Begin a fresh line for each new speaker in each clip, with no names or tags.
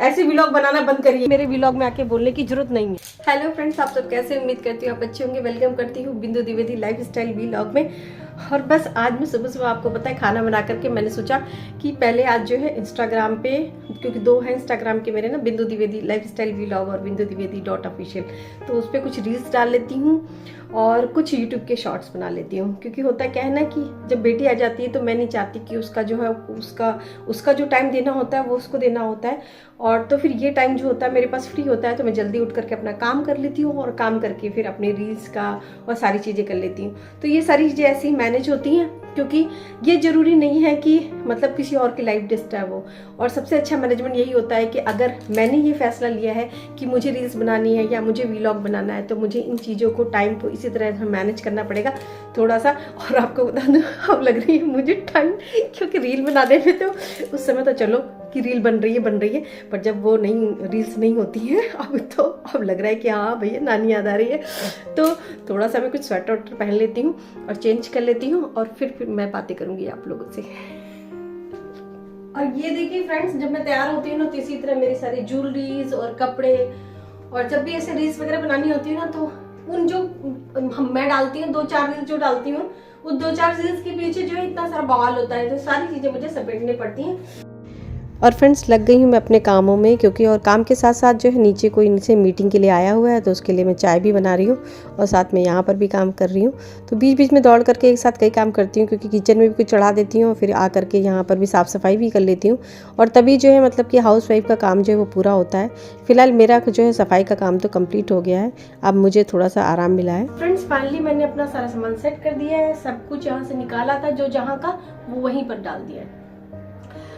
ऐसे व्लॉग बनाना बंद करिए, मेरे व्लॉग में आके बोलने की जरूरत नहीं है। हेलो फ्रेंड्स, आप सब कैसे, उम्मीद करती हूँ आप अच्छे होंगे। वेलकम करती हूँ बिंदु द्विवेदी लाइफस्टाइल व्लॉग में। और बस आज मैं सुबह सुबह आपको पता है खाना बना करके मैंने सोचा कि पहले आज जो है इंस्टाग्राम पे, क्योंकि दो हैं इंस्टाग्राम के मेरे ना, बिंदु द्विवेदी लाइफस्टाइल व्लॉग और बिंदु द्विवेदी .official, तो उस पर कुछ रील्स डाल लेती हूँ और कुछ यूट्यूब के शॉर्ट्स बना लेती हूँ। क्योंकि होता क्या है ना कि जब बेटी आ जाती है तो मैं नहीं चाहती कि उसका जो है उसका जो टाइम देना होता है वो उसको देना होता है। और तो फिर ये टाइम जो होता है मेरे पास फ्री होता है तो मैं जल्दी उठ करके अपना काम कर लेती हूँ और काम करके फिर अपने रील्स का और सारी चीज़ें कर लेती हूँ। तो ये सारी चीज़ें ऐसे ही मैनेज होती हैं, क्योंकि ये जरूरी नहीं है कि मतलब किसी और की लाइफ डिस्टर्ब हो। और सबसे अच्छा मैनेजमेंट यही होता है कि अगर मैंने ये फैसला लिया है कि मुझे रील्स बनानी है या मुझे व्लॉग बनाना है तो मुझे इन चीज़ों को टाइम को इसी तरह मैनेज करना पड़ेगा थोड़ा सा। और आपको बता दूँ, अब लग रही है मुझे ठंड, क्योंकि रील बनाने में तो उस समय तो चलो कि रील बन रही है, पर जब वो नहीं रील्स नहीं होती हैं अब लग रहा है कि हाँ भैया नानी याद आ रही है। तो थोड़ा सा मैं कुछ स्वेटर वटर पहन लेती हूँ और चेंज कर लेती हूँ और फिर मैं बातें करूँगी आप लोगों से। और ये देखिए फ्रेंड्स, जब मैं तैयार होती हूँ ना तो इसी तरह मेरी सारी ज्वेलरीज और कपड़े, और जब भी ऐसे रील्स वगैरह बनानी होती है ना तो उन जो मैं डालती हूँ 2-4 रील्स जो डालती हूँ वो 2-4 रील्स के पीछे जो है इतना सारा बवाल होता है, तो सारी चीज़ें मुझे समेटनी पड़ती हैं। और फ्रेंड्स लग गई हूँ मैं अपने कामों में, क्योंकि और काम के साथ साथ जो है नीचे कोई नीचे मीटिंग के लिए आया हुआ है तो उसके लिए मैं चाय भी बना रही हूँ और साथ में यहाँ पर भी काम कर रही हूँ। तो बीच बीच में दौड़ करके एक साथ कई काम करती हूँ, क्योंकि किचन में भी कुछ चढ़ा देती हूँ, फिर आ करके यहाँ पर भी साफ़ सफाई भी कर लेती हूँ। और तभी जो है मतलब कि हाउस वाइफ का काम जो है वो पूरा होता है। फिलहाल मेरा जो है सफाई का काम तो कम्प्लीट हो गया है, अब मुझे थोड़ा सा आराम मिला है। फ्रेंड्स फाइनली मैंने अपना सारा सामान सेट कर दिया है, सब कुछ यहाँ से निकाला था, जो जहाँ का वो वहीं पर डाल दिया है।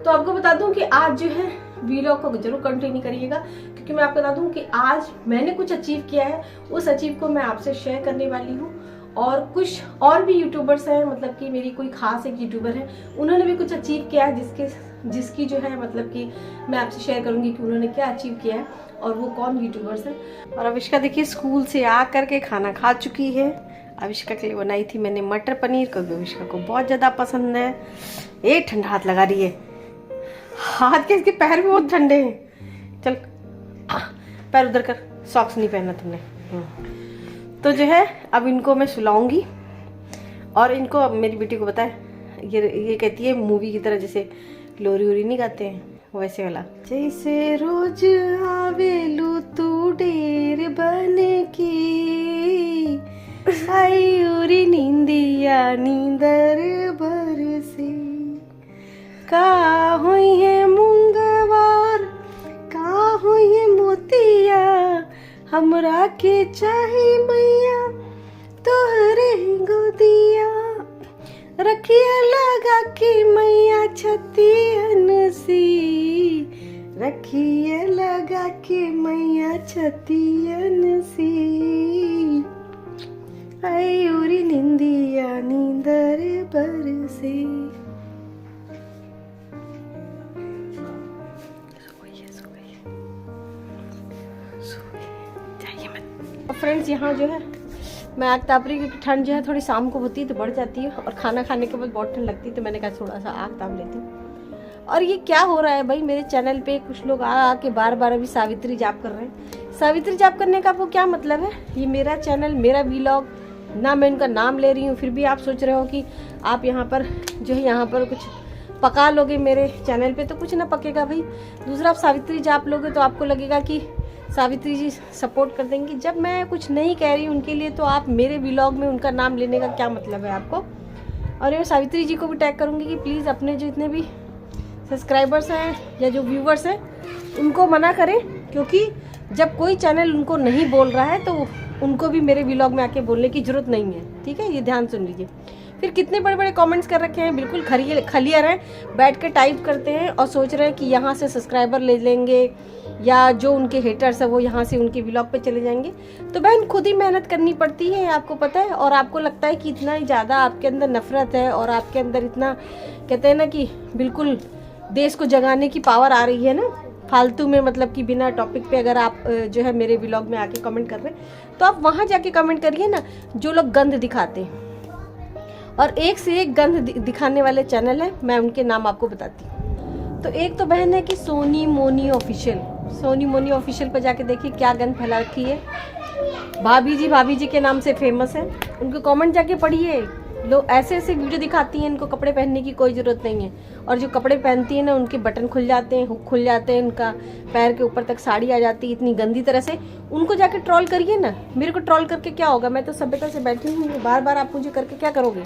तो आपको बता दूं कि आज जो है व्लॉग को जरूर कंटिन्यू करिएगा, क्योंकि मैं आपको बता दूं कि आज मैंने कुछ अचीव किया है, उस अचीव को मैं आपसे शेयर करने वाली हूँ। और कुछ और भी यूट्यूबर्स हैं, मतलब कि मेरी कोई खास एक यूट्यूबर है, उन्होंने भी कुछ अचीव किया है जिसकी जो है मतलब कि मैं आपसे शेयर करूंगी कि उन्होंने क्या अचीव किया है और वो कौन यूट्यूबर्स हैं। और अविष्का देखिए स्कूल से आ करके खाना खा चुकी है। अविष्का के लिए बनाई थी मैंने मटर पनीर, क्योंकि अविष्का को बहुत ज़्यादा पसंद है। एक ठंडा हाथ लगा रही है, हाथ के इसके पैर भी बहुत ठंडे हैं। चल पैर उधर कर, सॉक्स नहीं पहना तुमने। तो जो है अब इनको मैं सुलाऊंगी। और इनको मेरी बेटी को पता है ये कहती है मूवी की तरह, जैसे लोरी वोरी नहीं गाते हैं वैसे वाला, जैसे रोज आवेलू तू ढेर बन की आई उरी नींदिया नींदर भर से का हुई है मूंगवार का हुई है मोतिया हमरा के चाहे मैया तोहरे गोदिया रखिया लगा के मैया छतियन सी, रखिया लगा के मैया छतियन सी आई उरी निंदिया नींदर बर से। फ्रेंड्स यहाँ जो है मैं आग ताप रही, क्योंकि ठंड जो है थोड़ी शाम को होती है तो बढ़ जाती है और खाना खाने के बाद बहुत ठंड लगती है, तो मैंने कहा थोड़ा सा आग ताप लेती हूँ। और ये क्या हो रहा है भाई, मेरे चैनल पे कुछ लोग आके बार बार अभी सावित्री जाप कर रहे हैं। सावित्री जाप करने का वो क्या मतलब है? ये मेरा चैनल, मेरा व्लॉग ना, मैं इनका नाम ले रही हूँ, फिर भी आप सोच रहे हो कि आप यहाँ पर जो है यहाँ पर कुछ पका लोगे मेरे चैनल पे, तो कुछ ना पकेगा भाई। दूसरा, आप सावित्री जाप लोगे तो आपको लगेगा कि सावित्री जी सपोर्ट कर देंगी। जब मैं कुछ नहीं कह रही उनके लिए तो आप मेरे व्लॉग में उनका नाम लेने का क्या मतलब है आपको? और मैं सावित्री जी को भी टैग करूँगी कि प्लीज़ अपने जितने भी सब्सक्राइबर्स हैं या जो व्यूवर्स हैं उनको मना करें, क्योंकि जब कोई चैनल उनको नहीं बोल रहा है तो उनको भी मेरे व्लॉग में आके बोलने की ज़रूरत नहीं है, ठीक है? ये ध्यान सुन लीजिए। फिर कितने बड़े बड़े कमेंट्स कर रखे हैं, बिल्कुल खलियर हैं, बैठ कर टाइप करते हैं और सोच रहे हैं कि यहाँ से सब्सक्राइबर ले लेंगे या जो उनके हेटर्स है वो यहाँ से उनके व्लॉग पे चले जाएंगे। तो बहन खुद ही मेहनत करनी पड़ती है, आपको पता है। और आपको लगता है कि इतना ही ज़्यादा आपके अंदर नफरत है और आपके अंदर इतना कहते हैं ना कि बिल्कुल देश को जगाने की पावर आ रही है ना, फालतू में मतलब कि बिना टॉपिक पे अगर आप जो है मेरे व्लॉग में आके कमेंट कर रहे हैं तो आप वहाँ जाके कमेंट करिए ना, जो लोग गंद दिखाते हैं। और एक से एक गंद दिखाने वाले चैनल है, मैं उनके नाम आपको बताती हूँ। तो एक तो बहन है कि सोनी मोनी ऑफिशियल पर जाके देखिए क्या गंद फैला रखी है। भाभी जी के नाम से फेमस है, उनको कमेंट जाके पढ़िए। लोग ऐसे ऐसे वीडियो दिखाती हैं, इनको कपड़े पहनने की कोई ज़रूरत नहीं है। और जो कपड़े पहनती है ना, उनके बटन खुल जाते हैं, हुक खुल जाते हैं, उनका पैर के ऊपर तक साड़ी आ जाती है इतनी गंदी तरह से। उनको जाके ट्रोल करिए ना, मेरे को ट्रोल करके क्या होगा, मैं तो सभ्यता से बैठी हूँ, बार बार आप मुझे करके क्या करोगे।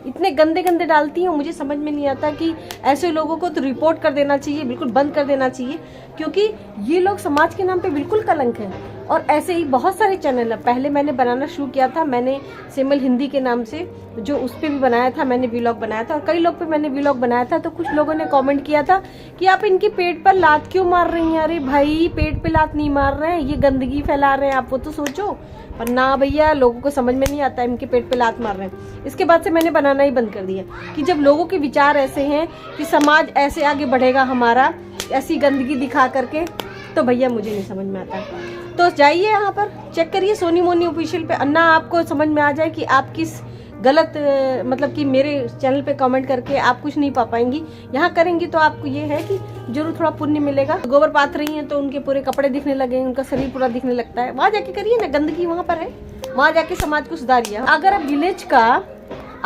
इतने गंदे गंदे डालती हैं, मुझे समझ में नहीं आता कि ऐसे लोगों को तो रिपोर्ट कर देना चाहिए, बिल्कुल बंद कर देना चाहिए, क्योंकि ये लोग समाज के नाम पे बिल्कुल कलंक हैं। और ऐसे ही बहुत सारे चैनल है। पहले मैंने बनाना शुरू किया था, मैंने सिमल हिंदी के नाम से, जो उस पर भी बनाया था, मैंने व्लॉग बनाया था और कई लोग पे मैंने व्लॉग बनाया था। तो कुछ लोगों ने कमेंट किया था कि आप इनके पेट पर लात क्यों मार रही हैं। अरे भाई, पेट पे लात नहीं मार रहे हैं, ये गंदगी फैला रहे हैं आप, वो तो सोचो। पर ना भैया, लोगों को समझ में नहीं आता इनके पेट पे लात मार रहे हैं। इसके बाद से मैंने बनाना ही बंद कर दिया कि जब लोगों के विचार ऐसे हैं कि समाज ऐसे आगे बढ़ेगा हमारा, ऐसी गंदगी दिखा करके, तो भैया मुझे नहीं समझ में आता। तो जाइए यहाँ पर चेक करिए सोनी मोनी ऑफिशियल पे, अन्ना आपको समझ में आ जाए कि आप किस गलत मतलब कि मेरे चैनल पे कमेंट करके आप कुछ नहीं पा पाएंगी। यहाँ करेंगी तो आपको ये है कि जरूर थोड़ा पुण्य मिलेगा। गोबर पाथ रही हैं तो उनके पूरे कपड़े दिखने लगे, उनका शरीर पूरा दिखने लगता है। वहाँ जाके करिए ना, गंदगी वहाँ पर है, वहाँ जाके समाज को सुधारिए। अगर आप विलेज का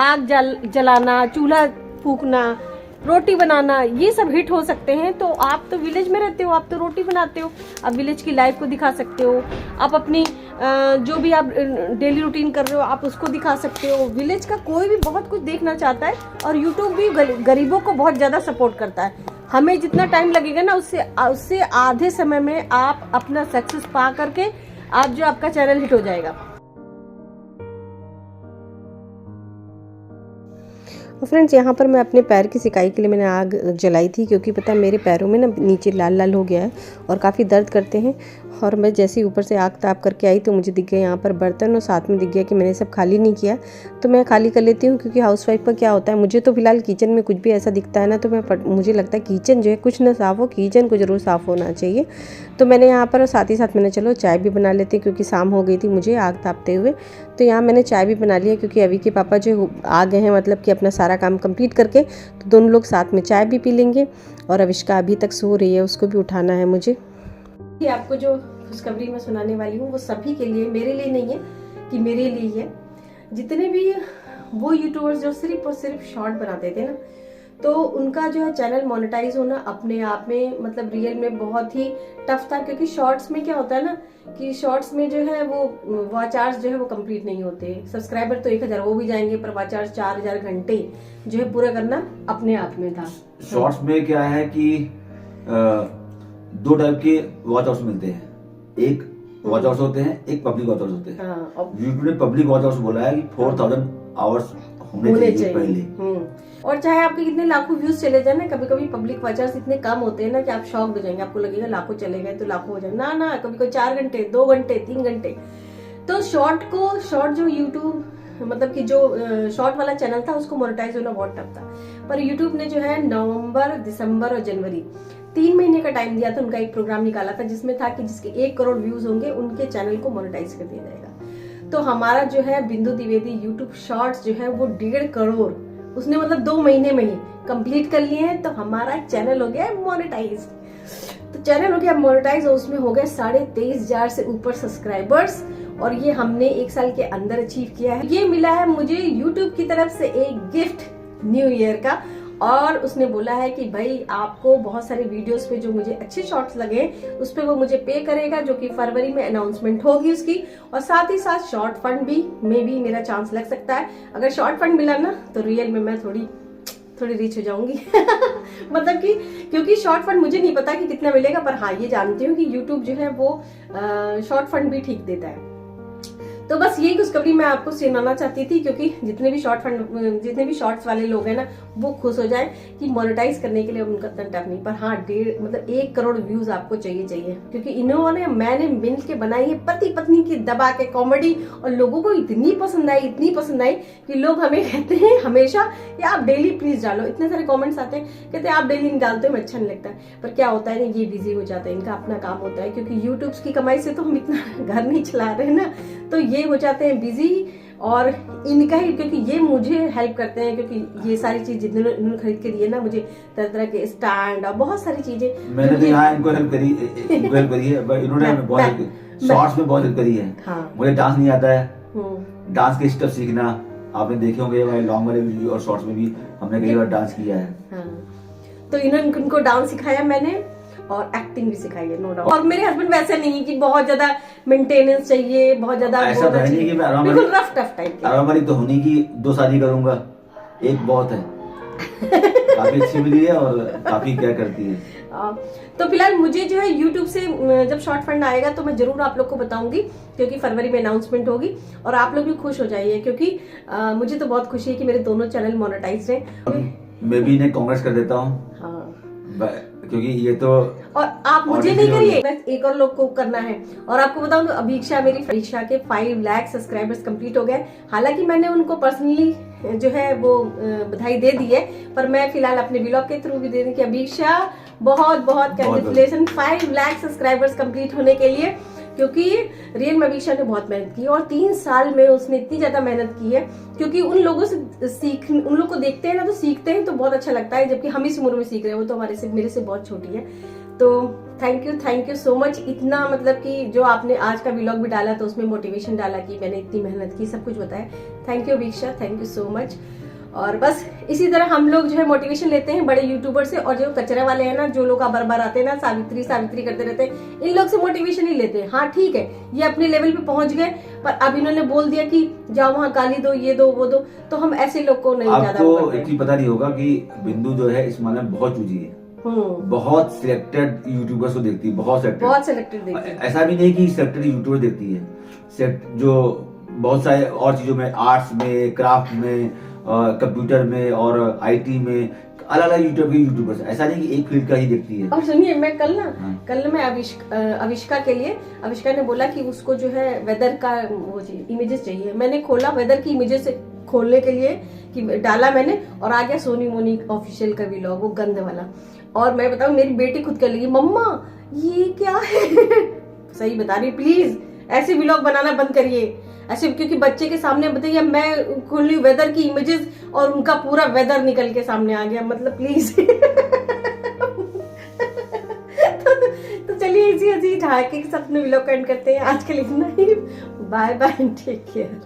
आग जलाना, चूल्हा फूकना, रोटी बनाना, ये सब हिट हो सकते हैं, तो आप तो विलेज में रहते हो, आप तो रोटी बनाते हो, आप विलेज की लाइफ को दिखा सकते हो। आप अपनी जो भी आप डेली रूटीन कर रहे हो आप उसको दिखा सकते हो। विलेज का कोई भी बहुत कुछ देखना चाहता है और यूट्यूब भी गरीबों को बहुत ज़्यादा सपोर्ट करता है। हमें जितना टाइम लगेगा ना, उससे आधे समय में आप अपना सक्सेस पा करके आपका चैनल हिट हो जाएगा। फ्रेंड्स, यहाँ पर मैं अपने पैर की सिकाई के लिए मैंने आग जलाई थी, क्योंकि पता है मेरे पैरों में ना नीचे लाल लाल हो गया है और काफ़ी दर्द करते हैं। और मैं जैसे ही ऊपर से आग ताप करके आई तो मुझे दिख गया यहाँ पर बर्तन, और साथ में दिख गया कि मैंने सब खाली नहीं किया। तो मैं खाली कर लेती हूँ, क्योंकि हाउसवाइफ का क्या होता है, मुझे तो फिलहाल किचन में कुछ भी ऐसा दिखता है ना, तो मुझे लगता है किचन जो है कुछ ना साफ़ हो, किचन को ज़रूर साफ़ होना चाहिए। तो मैंने यहाँ पर साथ ही साथ मैंने चलो चाय भी बना लेते, क्योंकि शाम हो गई थी मुझे आग तापते हुए। तो यहाँ मैंने चाय भी बना लिया, क्योंकि अभी के पापा जो आ गए हैं, मतलब कि अपना सारा काम कंप्लीट करके, तो दोनों लोग साथ में चाय भी पी लेंगे। और अविष्का अभी तक सो रही है, उसको भी उठाना है मुझे। आपको जो खुशखबरी मैं सुनाने वाली हूँ वो सभी के लिए, मेरे लिए नहीं है कि मेरे लिए है। जितने भी वो यूट्यूबर्स जो सिर्फ और सिर्फ शॉर्ट बनाते थे ना, तो उनका जो है चैनल मोनेटाइज होना अपने आप में, मतलब रियल में बहुत ही टफ था। क्योंकि शॉर्ट्स में क्या होता है ना कि शॉर्ट्स में जो है वो वॉच आवर्स जो है वो कंप्लीट नहीं होते। सब्सक्राइबर तो 1000 वो भी जाएंगे, पर वॉच आवर्स 4000 घंटे जो है पूरा करना अपने आप में था।
शॉर्ट्स में क्या है कि 2 टाइप के वॉच आवर्स मिलते हैं, एक वॉच आवर्स होते हैं, एक पब्लिक वॉच आवर्स होते हैं। यूट्यूब ने पब्लिक वॉच आवर्स बोला है कि 4000 आवर्स होने चाहिए पहले।
और चाहे आपके कितने लाखों व्यूज चले जाए ना, कभी कभी पब्लिक वॉच आवर्स इतने कम होते हैं ना कि आप शॉक हो जाएंगे, आपको लगेगा लाखों चले गए तो लाखों हो जाए ना, कभी कोई 4 घंटे, 2 घंटे, 3 घंटे। तो शॉर्ट जो यूट्यूब मतलब कि जो शॉर्ट वाला चैनल था उसको मोनेटाइज होना बहुत टफ था। पर यूट्यूब ने जो है नवंबर, दिसंबर और जनवरी 3 महीने का टाइम दिया था। उनका एक प्रोग्राम निकाला था जिसमें था कि जिसके 1 करोड़ व्यूज होंगे उनके चैनल को मोनेटाइज कर दिया जाएगा। तो हमारा जो है बिंदु द्विवेदी यूट्यूब शॉर्ट्स जो है वो 1.5 करोड़ उसने मतलब 2 महीने में ही कंप्लीट कर लिए हैं। तो हमारा चैनल हो गया मोनेटाइज। तो चैनल हो गया मोनेटाइज और उसमें हो गए 23,500 से ऊपर सब्सक्राइबर्स, और ये हमने 1 साल के अंदर अचीव किया है। ये मिला है मुझे यूट्यूब की तरफ से एक गिफ्ट न्यू ईयर का, और उसने बोला है कि भाई आपको बहुत सारे वीडियोस पे जो मुझे अच्छे शॉर्ट्स लगे उस पे वो मुझे पे करेगा, जो कि फरवरी में अनाउंसमेंट होगी उसकी। और साथ ही साथ शॉर्ट फंड भी में भी मेरा चांस लग सकता है। अगर शॉर्ट फंड मिला ना तो रियल में मैं थोड़ी रीच हो जाऊंगी मतलब कि क्योंकि शॉर्ट फंड मुझे नहीं पता कि कितना मिलेगा, पर हाँ ये जानती हूँ कि यूट्यूब जो है वो शॉर्ट फंड भी ठीक देता है। तो बस यही खुशखबरी मैं आपको सुनाना चाहती थी, क्योंकि जितने भी शॉर्ट्स वाले लोग हैं ना वो खुश हो जाए कि मोनेटाइज करने के लिए उनका इतना टफ नहीं। पर हाँ 1 करोड़ व्यूज आपको चाहिए, क्योंकि मैंने मिल के बनाई है पति पत्नी की दबा के कॉमेडी, और लोगों को इतनी पसंद आई कि लोग हमें कहते हैं हमेशा कि आप डेली प्लीज डालो। इतने सारे कॉमेंट्स आते हैं, कहते हैं आप डेली नहीं डालते हो, मैं अच्छा नहीं लगता है। पर क्या होता है ना, ये बिजी हो जाता है, इनका अपना काम होता है, क्योंकि यूट्यूब की कमाई से तो हम इतना घर नहीं चला रहे ना। तो ये हो जाते हैं बिजी, और इनका ही, क्योंकि ये मुझे हेल्प करते हैं, क्योंकि ये सारी चीज इन्होंने खरीद के दिए ना मुझे, तरह तरह के स्टैंड और बहुत सारी चीजें।
मैंने तो यहाँ इनको हेल्प करी है, इन्होंने बहुत शॉर्ट्स में बहुत हेल्प करी है।
हाँ।
मुझे डांस नहीं आता है, डांस के स्टेप सीखना आपने देखे होंगे हमारे लॉन्ग वाले वीडियो और शॉर्ट्स में भी हमने कई बार डांस किया है।
हाँ। तो इन्होंने उनको डांस सिखाया मैंने, और एक्टिंग भी सिखाई है, नो डाउट। और मेरे हस्बैंड वैसे नहीं कि बहुत ज्यादा मेंटेनेंस चाहिए, बहुत ज्यादा
ऐसा तो है नहीं कि मैं
बिल्कुल रफ टफ टाइप के।
आराम वाली तो होनी की 2 शादी करूंगा, एक बहुत है। काफी अच्छी मिली है और काफी केयर करती है।
तो फिलहाल मुझे जो है YouTube से जब शॉर्ट फंड आएगा तो मैं जरूर आप लोग को बताऊंगी, क्योंकि फरवरी में अनाउंसमेंट होगी, और आप लोग भी खुश हो जाइए, क्योंकि मुझे तो बहुत खुशी है कि मेरे दोनों चैनल मोनेटाइज हैं।
मैं भी इन्हें कांग्रेस कर देता हूँ।
हाँ।
क्योंकि ये तो,
और आप मुझे नहीं करिए, बस एक और लोग को करना है। और आपको बताऊं तो अभीक्षा के 5 लाख सब्सक्राइबर्स कंप्लीट हो गए। हालांकि मैंने उनको पर्सनली जो है वो बधाई दे दी है, पर मैं फिलहाल अपने व्लॉग के थ्रू भी दे दूं कि अभीक्षा बहुत बहुत कैंग्रेचुलेशन 5 लाख सब्सक्राइबर्स कंप्लीट होने के लिए, क्योंकि रियल में अभीक्षा ने बहुत मेहनत की, और 3 साल में उसने इतनी ज्यादा मेहनत की है, क्योंकि उन लोगों से उन लोग को देखते हैं ना तो सीखते हैं, तो बहुत अच्छा लगता है, जबकि हम इस उम्र में सीख रहे हैं, वो तो मेरे से बहुत छोटी है। तो थैंक यू सो मच। इतना मतलब कि जो आपने आज का व्लॉग भी डाला तो उसमें मोटिवेशन डाला कि मैंने इतनी मेहनत की, सब कुछ बताया। Thank you Abhiksha, thank you so much. और बस इसी तरह हम लोग जो है मोटिवेशन लेते हैं बड़े यूट्यूबर से, और जो कचरे वाले हैं ना, जो लोग बार आते हैं ना सावित्री करते रहते हैं, इन लोग से मोटिवेशन ही लेते हैं। हाँ ठीक है, ये अपने लेवल पे पहुंच गए, पर अब इन्होंने बोल दिया कि जाओ वहाँ गाली दो, ये दो वो दो, तो हम ऐसे लोग को नहीं ज्यादा।
आपको एक चीज पता नहीं होगा कि बिंदु जो है इस मामले में बहुत चूजी है, बहुत सिलेक्टेड यूट्यूबर्स को देखती है, बहुत सिलेक्टेड देखती है। ऐसा भी नहीं कि सिलेक्टेड यूट्यूबर देखती है, जो बहुत सारे और चीजों में, आर्ट्स में, क्राफ्ट में, कंप्यूटर में और IT में अलग अलग यूट्यूबर्स, ऐसा नहीं कि एक फील्ड का ही देखती है।
और सुनिए, मैं कल मैं अविष्का के लिए, अविष्का ने बोला कि उसको जो है वेदर का वो इमेजेस चाहिए। मैंने खोला वेदर की इमेजेस खोलने के लिए कि डाला मैंने, और आ गया सोनी मोनी ऑफिशियल का व्लॉग, वो गंद वाला। और मैं बताऊं, मेरी बेटी खुद कर लगी, मम्मा ये क्या है। सही बता रही, प्लीज ऐसे व्लॉग बनाना बंद करिए ऐसे, क्योंकि बच्चे के सामने बताइए मैं खोल रही वेदर की इमेजेस और उनका पूरा वेदर निकल के सामने आ गया, मतलब प्लीज। तो चलिए इसी हंसी ठहाके के साथ अपने व्लॉग एंड करते हैं। आज के लिए इतना ही, बाय बाय, टेक केयर।